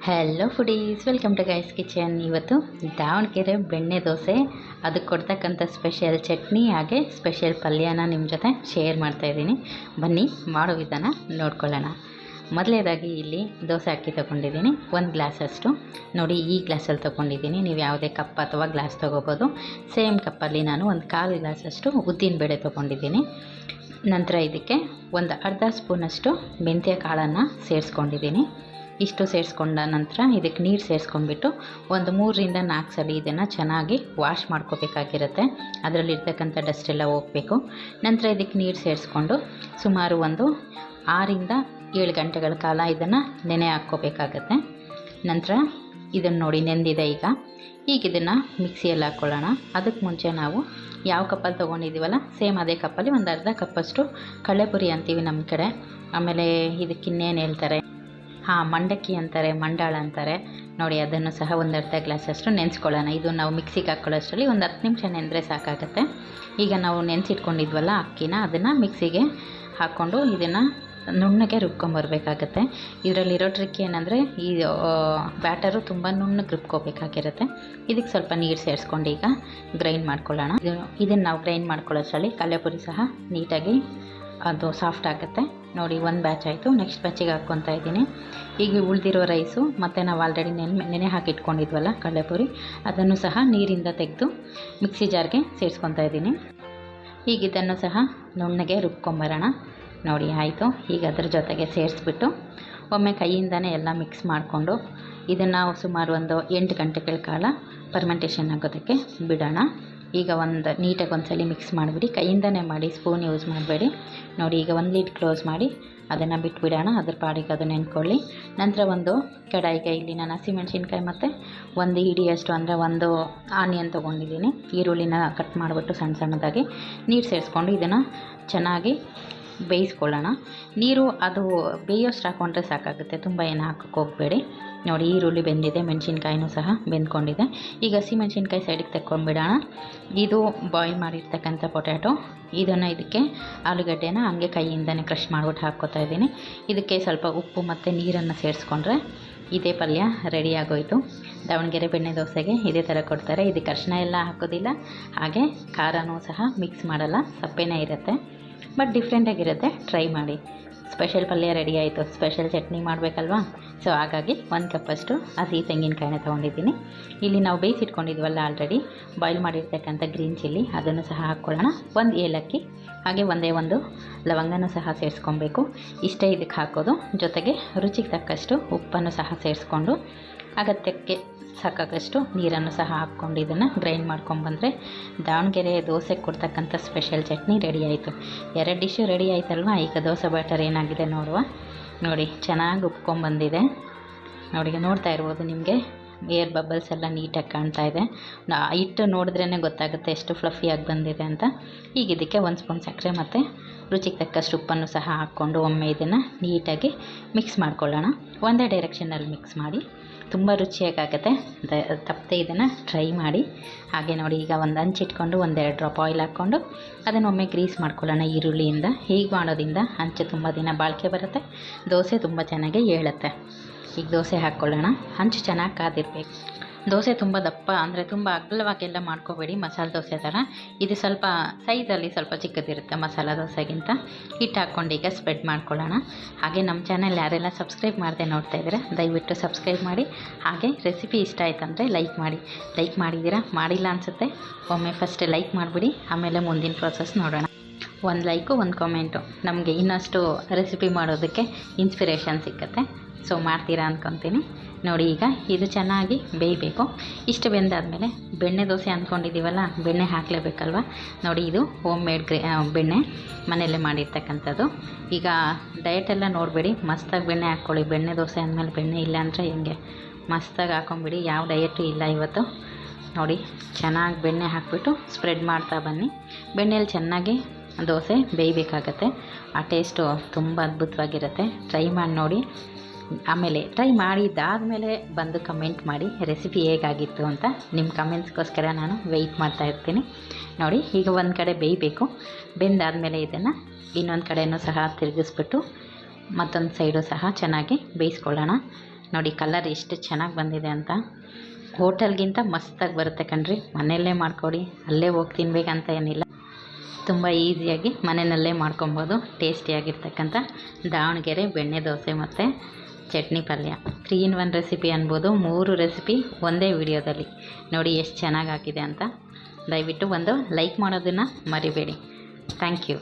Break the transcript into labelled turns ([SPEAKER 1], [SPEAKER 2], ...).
[SPEAKER 1] Hello foodies, welcome to guys kitchen. ಇವತ್ತು ದಾವಣಗೆರೆ ಬೆಣ್ಣೆ ದೋಸೆ, ಅದಕ್ಕೆ ಕೊಡ್ತಕ್ಕಂಥ ಸ್ಪೆಷಲ್ ಚಟ್ನಿ ಹಾಗೆ ಸ್ಪೆಷಲ್ ಪಲ್ಯನ ನಿಮ್ಮ ಜೊತೆ ಶೇರ್ ಮಾಡ್ತಾಯಿದ್ದೀನಿ. ಬನ್ನಿ ಮಾಡೋ ವಿಧಾನ ನೋಡ್ಕೊಳ್ಳೋಣ. ಮೊದಲನೇದಾಗಿ ಇಲ್ಲಿ ದೋಸೆ ಅಕ್ಕಿ ತೊಗೊಂಡಿದ್ದೀನಿ, 1 ಗ್ಲಾಸಷ್ಟು. ನೋಡಿ, ಈ ಗ್ಲಾಸಲ್ಲಿ ತೊಗೊಂಡಿದ್ದೀನಿ. ನೀವು ಯಾವುದೇ ಕಪ್ ಅಥವಾ ಗ್ಲಾಸ್ ತೊಗೋಬೋದು. ಸೇಮ್ ಕಪ್ಪಲ್ಲಿ ನಾನು 1/4 ಗ್ಲಾಸಷ್ಟು ಉದ್ದಿನಬೇಳೆ ತೊಗೊಂಡಿದ್ದೀನಿ. ನಂತರ ಇದಕ್ಕೆ ಒಂದು ಅರ್ಧ ಸ್ಪೂನಷ್ಟು ಮೆಂತ್ಯ ಕಾಳನ್ನು ಸೇರಿಸ್ಕೊಂಡಿದ್ದೀನಿ. ಇಷ್ಟು ಸೇರಿಸ್ಕೊಂಡ ನಂತರ ಇದಕ್ಕೆ ನೀರು ಸೇರಿಸ್ಕೊಂಡ್ಬಿಟ್ಟು ಒಂದು 3ರಿಂದ 4 ಸಲ ಇದನ್ನು ಚೆನ್ನಾಗಿ ವಾಶ್ ಮಾಡ್ಕೋಬೇಕಾಗಿರುತ್ತೆ. ಅದರಲ್ಲಿರ್ತಕ್ಕಂಥ ಡಸ್ಟ್ ಎಲ್ಲ ಹೋಗಬೇಕು. ನಂತರ ಇದಕ್ಕೆ ನೀರು ಸೇರಿಸ್ಕೊಂಡು ಸುಮಾರು ಒಂದು 6ರಿಂದ 7 ಗಂಟೆಗಳ ಕಾಲ ಇದನ್ನು ನೆನೆ ಹಾಕ್ಕೋಬೇಕಾಗತ್ತೆ. ನಂತರ ಇದನ್ನು ನೋಡಿ ನೆಂದಿದೆ. ಈಗ ಇದನ್ನು ಮಿಕ್ಸಿಯಲ್ಲಿ ಹಾಕ್ಕೊಳ್ಳೋಣ. ಅದಕ್ಕೆ ಮುಂಚೆ ನಾವು ಯಾವ ಕಪ್ಪಲ್ಲಿ ತೊಗೊಂಡಿದ್ದೀವಲ್ಲ, ಸೇಮ್ ಅದೇ ಕಪ್ಪಲ್ಲಿ ಒಂದು ಅರ್ಧ ಕಪ್ಪಷ್ಟು ಕಡಲೆಪುರಿ ಅಂತೀವಿ ನಮ್ಮ ಕಡೆ. ಆಮೇಲೆ ಇದಕ್ಕಿನ್ನೇನು ಹೇಳ್ತಾರೆ, ಮಂಡಕ್ಕಿ ಅಂತಾರೆ, ಮಂಡಾಳ ಅಂತಾರೆ ನೋಡಿ. ಅದನ್ನು ಸಹ ಒಂದು ಅರ್ಧ ಗ್ಲಾಸಷ್ಟು ನೆನೆಸ್ಕೊಳ್ಳೋಣ. ಇದು ನಾವು ಮಿಕ್ಸಿಗೆ ಹಾಕ್ಕೊಳ್ಳೋಷ್ಟರಲ್ಲಿ ಒಂದು 10 ನಿಮಿಷ ನೆಂದರೆ ಸಾಕಾಗುತ್ತೆ. ಈಗ ನಾವು ನೆನೆಸಿಟ್ಕೊಂಡಿದ್ವಲ್ಲ ಅಕ್ಕಿನ, ಅದನ್ನು ಮಿಕ್ಸಿಗೆ ಹಾಕ್ಕೊಂಡು ಇದನ್ನು ನುಣ್ಣಗೆ ರುಬ್ಕೊಂಬರ್ಬೇಕಾಗತ್ತೆ. ಇದರಲ್ಲಿರೋ ಟ್ರಿಕ್ ಏನಂದರೆ, ಈ ಬ್ಯಾಟರು ತುಂಬ ನುಣ್ಣಗೆ ರುಬ್ಕೋಬೇಕಾಗಿರುತ್ತೆ. ಇದಕ್ಕೆ ಸ್ವಲ್ಪ ನೀರು ಸೇರಿಸ್ಕೊಂಡು ಈಗ ಗ್ರೈಂಡ್ ಮಾಡ್ಕೊಳ್ಳೋಣ. ಇದನ್ನು ನಾವು ಗ್ರೈಂಡ್ ಮಾಡ್ಕೊಳ್ಳೋಷ್ಟರಲ್ಲಿ ಕಡಲೆಪುರಿ ಸಹ ನೀಟಾಗಿ ಅದು ಸಾಫ್ಟ್ ಆಗುತ್ತೆ. ನೋಡಿ, ಒಂದು ಬ್ಯಾಚ್ ಆಯಿತು. ನೆಕ್ಸ್ಟ್ ಬ್ಯಾಚಿಗೆ ಹಾಕ್ಕೊತಾ ಇದ್ದೀನಿ. ಈಗ ಉಳಿದಿರೋ ರೈಸು ಮತ್ತು ನಾವು ಆಲ್ರೆಡಿ ನೆನೆ ಹಾಕಿಟ್ಕೊಂಡಿದ್ವಲ್ಲ ಕಡಲೆಪುರಿ, ಅದನ್ನು ಸಹ ನೀರಿಂದ ತೆಗೆದು ಮಿಕ್ಸಿ ಜಾರ್ಗೆ ಸೇರಿಸ್ಕೊತಾ ಇದ್ದೀನಿ. ಈಗ ಇದನ್ನು ಸಹ ನುಣ್ಣಗೆ ರುಬ್ಕೊಂಬರೋಣ. ನೋಡಿ ಆಯಿತು. ಈಗ ಅದ್ರ ಜೊತೆಗೆ ಸೇರಿಸ್ಬಿಟ್ಟು ಒಮ್ಮೆ ಕೈಯಿಂದನೇ ಎಲ್ಲ ಮಿಕ್ಸ್ ಮಾಡಿಕೊಂಡು ಇದನ್ನು ಸುಮಾರು ಒಂದು 8 ಗಂಟೆಗಳ ಕಾಲ ಫರ್ಮೆಂಟೇಷನ್ ಆಗೋದಕ್ಕೆ ಬಿಡೋಣ. ಈಗ ನೀಟಾಗಿ ಒಂದ್ಸಲ ಮಿಕ್ಸ್ ಮಾಡಿಬಿಡಿ. ಕೈಯಿಂದನೇ ಮಾಡಿ, ಸ್ಪೂನ್ ಯೂಸ್ ಮಾಡಬೇಡಿ. ನೋಡಿ, ಈಗ ಒಂದು ಲಿಡ್ ಕ್ಲೋಸ್ ಮಾಡಿ ಅದನ್ನು ಬಿಟ್ಬಿಡೋಣ. ಅದ್ರ ಪಾಡಿಗೆ ಅದು ನೆನ್ಕೊಳ್ಳಿ. ನಂತರ ಒಂದು ಕಡಾಯಿಗೆ ಇಲ್ಲಿ ನಾನು ಹಸಿಮೆಣ್ಸಿನ್ಕಾಯಿ ಮತ್ತು ಒಂದು ಹಿಡಿಯಷ್ಟು ಅಂದರೆ ಒಂದು ಆನಿಯನ್ ತೊಗೊಂಡಿದ್ದೀನಿ. ಈರುಳ್ಳಿನ ಕಟ್ ಮಾಡಿಬಿಟ್ಟು ಸಣ್ಣ ಸಣ್ಣದಾಗಿ ನೀರು ಸೇರಿಸ್ಕೊಂಡು ಇದನ್ನು ಚೆನ್ನಾಗಿ ಬೇಯಿಸ್ಕೊಳ್ಳೋಣ. ನೀರು ಅದು ಬೇಯೋಷ್ಟು ಹಾಕ್ಕೊಂಡ್ರೆ ಸಾಕಾಗುತ್ತೆ, ತುಂಬ ಏನು ಹಾಕೋಕ್ಕೆ ಹೋಗಬೇಡಿ. ನೋಡಿ, ಈರುಳ್ಳಿ ಬೆಂದಿದೆ, ಮೆಣಸಿನ್ಕಾಯಿನೂ ಸಹ ಬೆಂದ್ಕೊಂಡಿದೆ. ಈಗ ಹಸಿಮೆಣ್ಸಿನ್ಕಾಯಿ ಸೈಡಿಗೆ ತಗೊಂಡ್ಬಿಡೋಣ. ಇದು ಬಾಯ್ಲ್ ಮಾಡಿರ್ತಕ್ಕಂಥ ಪೊಟ್ಯಾಟೊ, ಇದನ್ನು ಇದಕ್ಕೆ ಆಲೂಗಡ್ಡೆನ ಹಂಗೆ ಕೈಯಿಂದನೇ ಕ್ರಷ್ ಮಾಡಿಬಿಟ್ಟು ಹಾಕ್ಕೋತಾ ಇದ್ದೀನಿ. ಇದಕ್ಕೆ ಸ್ವಲ್ಪ ಉಪ್ಪು ಮತ್ತು ನೀರನ್ನು ಸೇರಿಸ್ಕೊಂಡ್ರೆ ಇದೇ ಪಲ್ಯ ರೆಡಿ ಆಗೋಯಿತು. ದಾವಣಗೆರೆ ಬೆಣ್ಣೆ ದೋಸೆಗೆ ಇದೇ ಥರ ಕೊಡ್ತಾರೆ. ಇದಕ್ಕೆ ಅರಿಶಿನ ಎಲ್ಲ ಹಾಕೋದಿಲ್ಲ, ಹಾಗೆ ಖಾರನೂ ಸಹ ಮಿಕ್ಸ್ ಮಾಡಲ್ಲ, ಸಪ್ಪೆನೇ ಇರುತ್ತೆ. ಬಟ್ ಡಿಫ್ರೆಂಟಾಗಿರುತ್ತೆ, ಟ್ರೈ ಮಾಡಿ. ಸ್ಪೆಷಲ್ ಪಲ್ಯ ರೆಡಿ ಆಯಿತು. ಸ್ಪೆಷಲ್ ಚಟ್ನಿ ಮಾಡಬೇಕಲ್ವಾ, ಸೊ ಹಾಗಾಗಿ 1 ಕಪ್ಪಷ್ಟು ಹಸಿ ತೆಂಗಿನಕಾಯಿನ ತೊಗೊಂಡಿದ್ದೀನಿ. ಇಲ್ಲಿ ನಾವು ಬೇಯಿಸಿಟ್ಕೊಂಡಿದ್ವಲ್ಲ ಆಲ್ರೆಡಿ ಬಾಯ್ಲ್ ಮಾಡಿರ್ತಕ್ಕಂಥ ಗ್ರೀನ್ ಚಿಲ್ಲಿ, ಅದನ್ನು ಸಹ ಹಾಕ್ಕೊಳ್ಳೋಣ. 1 ಏಲಕ್ಕಿ ಹಾಗೆ ಒಂದೇ ಒಂದು ಲವಂಗನೂ ಸಹ ಸೇರಿಸ್ಕೊಬೇಕು. ಇಷ್ಟೇ ಇದಕ್ಕೆ ಹಾಕೋದು. ಜೊತೆಗೆ ರುಚಿಗೆ ತಕ್ಕಷ್ಟು ಉಪ್ಪನ್ನು ಸಹ ಸೇರಿಸ್ಕೊಂಡು ಅಗತ್ಯಕ್ಕೆ ಸಾಕಾಗಷ್ಟು ನೀರನ್ನು ಸಹ ಹಾಕ್ಕೊಂಡು ಇದನ್ನು ಗ್ರೈಂಡ್ ಮಾಡ್ಕೊಂಡ್ಬಂದರೆ ದಾವಣಗೆರೆ ದೋಸೆಗೆ ಕೊಡ್ತಕ್ಕಂಥ ಸ್ಪೆಷಲ್ ಚಟ್ನಿ ರೆಡಿ ಆಯಿತು. 2 ಡಿಶ್ಶು ರೆಡಿ ಆಯ್ತಲ್ವ. ಈಗ ದೋಸೆ ಬ್ಯಾಟರ್ ಏನಾಗಿದೆ ನೋಡುವ. ನೋಡಿ, ಚೆನ್ನಾಗಿ ಉಪ್ಕೊಂಡ್ಬಂದಿದೆ. ನೋಡಿ, ನೋಡ್ತಾ ಇರ್ಬೋದು ನಿಮಗೆ ಏರ್ ಬಬಲ್ಸ್ ಎಲ್ಲ ನೀಟಾಗಿ ಕಾಣ್ತಾ ಇದೆ. ಹಿಟ್ಟು ನೋಡಿದ್ರೇ ಗೊತ್ತಾಗುತ್ತೆ ಎಷ್ಟು ಫ್ಲಫಿಯಾಗಿ ಬಂದಿದೆ ಅಂತ. ಈಗ ಇದಕ್ಕೆ 1 ಸ್ಪೂನ್ ಸಕ್ಕರೆ ಮತ್ತು ರುಚಿಗೆ ತಕ್ಕಷ್ಟು ಉಪ್ಪನ್ನು ಸಹ ಹಾಕ್ಕೊಂಡು ಒಮ್ಮೆ ಇದನ್ನು ನೀಟಾಗಿ ಮಿಕ್ಸ್ ಮಾಡ್ಕೊಳ್ಳೋಣ. ಒಂದೇ ಡೈರೆಕ್ಷನಲ್ಲಿ ಮಿಕ್ಸ್ ಮಾಡಿ, ತುಂಬ ರುಚಿಯಾಗುತ್ತೆ. ತಪ್ಪದೆ ಇದನ್ನು ಟ್ರೈ ಮಾಡಿ. ಹಾಗೆ ನೋಡಿ, ಈಗ ಒಂದು ಹಂಚಿಟ್ಕೊಂಡು 1-2 ಡ್ರಾಪ್ ಆಯಿಲ್ ಹಾಕ್ಕೊಂಡು ಅದನ್ನು ಒಮ್ಮೆ ಗ್ರೀಸ್ ಮಾಡ್ಕೊಳ್ಳೋಣ ಈರುಳ್ಳಿಯಿಂದ. ಹೀಗೆ ಮಾಡೋದ್ರಿಂದ ಹಂಚು ತುಂಬ ದಿನ ಬಾಳಿಕೆ ಬರುತ್ತೆ, ದೋಸೆ ತುಂಬ ಚೆನ್ನಾಗಿ ಏಳುತ್ತೆ. ಈಗ ದೋಸೆ ಹಾಕ್ಕೊಳ್ಳೋಣ. ಹಂಚು ಚೆನ್ನಾಗಿ ಕಾದಿರಬೇಕು. ದೋಸೆ ತುಂಬ ದಪ್ಪ ಅಂದರೆ ತುಂಬ ಅಗಲವಾಗೆಲ್ಲ ಮಾಡ್ಕೋಬೇಡಿ, ಮಸಾಲೆ ದೋಸೆ ಥರ. ಇದು ಸ್ವಲ್ಪ ಸೈಜಲ್ಲಿ ಸ್ವಲ್ಪ ಚಿಕ್ಕದಿರುತ್ತೆ ಮಸಾಲೆ ದೋಸೆಗಿಂತ. ಹಿಟ್ಟು ಹಾಕ್ಕೊಂಡು ಈಗ ಸ್ಪ್ರೆಡ್ ಮಾಡ್ಕೊಳ್ಳೋಣ. ಹಾಗೆ ನಮ್ಮ ಚಾನಲ್ ಯಾರೆಲ್ಲ ಸಬ್ಸ್ಕ್ರೈಬ್ ಮಾಡದೆ ನೋಡ್ತಾ ಇದ್ದೀರಾ, ದಯವಿಟ್ಟು ಸಬ್ಸ್ಕ್ರೈಬ್ ಮಾಡಿ. ಹಾಗೆ ರೆಸಿಪಿ ಇಷ್ಟ ಆಯ್ತಂದರೆ ಲೈಕ್ ಮಾಡಿ. ಲೈಕ್ ಮಾಡಿದ್ದೀರಾ, ಮಾಡಿಲ್ಲ ಅನಿಸುತ್ತೆ, ಒಮ್ಮೆ ಫಸ್ಟ್ ಲೈಕ್ ಮಾಡಿಬಿಡಿ, ಆಮೇಲೆ ಮುಂದಿನ ಪ್ರೋಸೆಸ್ ನೋಡೋಣ. 1 ಲೈಕು 1 ಕಾಮೆಂಟು ನಮಗೆ ಇನ್ನಷ್ಟು ರೆಸಿಪಿ ಮಾಡೋದಕ್ಕೆ ಇನ್ಸ್ಪಿರೇಷನ್ ಸಿಕ್ಕತ್ತೆ. ಸೊ ಮಾಡ್ತೀರಾ ಅಂದ್ಕೊತೀನಿ. ನೋಡಿ, ಈಗ ಇದು ಚೆನ್ನಾಗಿ ಬೇಯಬೇಕು. ಇಷ್ಟು ಬೆಂದಾದಮೇಲೆ ಬೆಣ್ಣೆ ದೋಸೆ ಅಂದ್ಕೊಂಡಿದ್ದೀವಲ್ಲ, ಬೆಣ್ಣೆ ಹಾಕಲೇಬೇಕಲ್ವ. ನೋಡಿ, ಇದು ಹೋಮ್ ಮೇಡ್ ಬೆಣ್ಣೆ, ಮನೆಯಲ್ಲೇ ಮಾಡಿರ್ತಕ್ಕಂಥದ್ದು. ಈಗ ಡಯಟೆಲ್ಲ ನೋಡಬೇಡಿ, ಮಸ್ತಾಗಿ ಬೆಣ್ಣೆ ಹಾಕ್ಕೊಳ್ಳಿ. ಬೆಣ್ಣೆ ದೋಸೆ ಅಂದಮೇಲೆ ಬೆಣ್ಣೆ ಇಲ್ಲ ಅಂದರೆ ಹೆಂಗೆ, ಮಸ್ತಾಗಿ ಹಾಕ್ಕೊಂಬಿಡಿ. ಯಾವ ಡಯಟು ಇಲ್ಲ ಇವತ್ತು. ನೋಡಿ, ಚೆನ್ನಾಗಿ ಬೆಣ್ಣೆ ಹಾಕಿಬಿಟ್ಟು ಸ್ಪ್ರೆಡ್ ಮಾಡ್ತಾ ಬನ್ನಿ. ಬೆಣ್ಣೆಯಲ್ಲಿ ಚೆನ್ನಾಗಿ ದೋಸೆ ಬೇಯಬೇಕಾಗತ್ತೆ. ಆ ಟೇಸ್ಟು ತುಂಬ ಅದ್ಭುತವಾಗಿರುತ್ತೆ. ಟ್ರೈ ಮಾಡಿ ನೋಡಿ. ಆಮೇಲೆ ಟ್ರೈ ಮಾಡಿದ್ದಾದಮೇಲೆ ಬಂದು ಕಮೆಂಟ್ ಮಾಡಿ ರೆಸಿಪಿ ಹೇಗಾಗಿತ್ತು ಅಂತ. ನಿಮ್ಮ ಕಮೆಂಟ್ಸ್ಗೋಸ್ಕರ ನಾನು ವೆಯ್ಟ್ ಮಾಡ್ತಾ ಇರ್ತೀನಿ. ನೋಡಿ, ಈಗ ಒಂದು ಕಡೆ ಬೇಯಬೇಕು. ಬೆಂದಾದಮೇಲೆ ಇದನ್ನು ಇನ್ನೊಂದು ಕಡೆಯೂ ಸಹ ತಿರುಗಿಸ್ಬಿಟ್ಟು ಮತ್ತೊಂದು ಸೈಡು ಸಹ ಚೆನ್ನಾಗಿ ಬೇಯಿಸ್ಕೊಳ್ಳೋಣ. ನೋಡಿ ಕಲರ್ ಎಷ್ಟು ಚೆನ್ನಾಗಿ ಬಂದಿದೆ ಅಂತ. ಹೋಟೆಲ್ಗಿಂತ ಮಸ್ತಾಗಿ ಬರುತ್ತೆ ಕಣ್ರಿ. ಮನೆಯಲ್ಲೇ ಮಾಡ್ಕೊಡಿ, ಅಲ್ಲೇ ಹೋಗಿ ತಿನ್ಬೇಕಂತ ಏನಿಲ್ಲ. ತುಂಬ ಈಸಿಯಾಗಿ ಮನೆಯಲ್ಲೇ ಮಾಡ್ಕೊಬೋದು ಟೇಸ್ಟಿಯಾಗಿರ್ತಕ್ಕಂಥ ದಾವಣಗೆರೆ ಬೆಣ್ಣೆ ದೋಸೆ ಮತ್ತು ಚಟ್ನಿ ಪಲ್ಯ. 3 in 1 ರೆಸಿಪಿ ಅನ್ಬೋದು. 3 ರೆಸಿಪಿ ಒಂದೇ ವಿಡಿಯೋದಲ್ಲಿ. ನೋಡಿ ಎಷ್ಟು ಚೆನ್ನಾಗಿ ಹಾಕಿದೆ ಅಂತ. ದಯವಿಟ್ಟು ಒಂದು ಲೈಕ್ ಮಾಡೋದನ್ನು ಮರಿಬೇಡಿ. Thank you.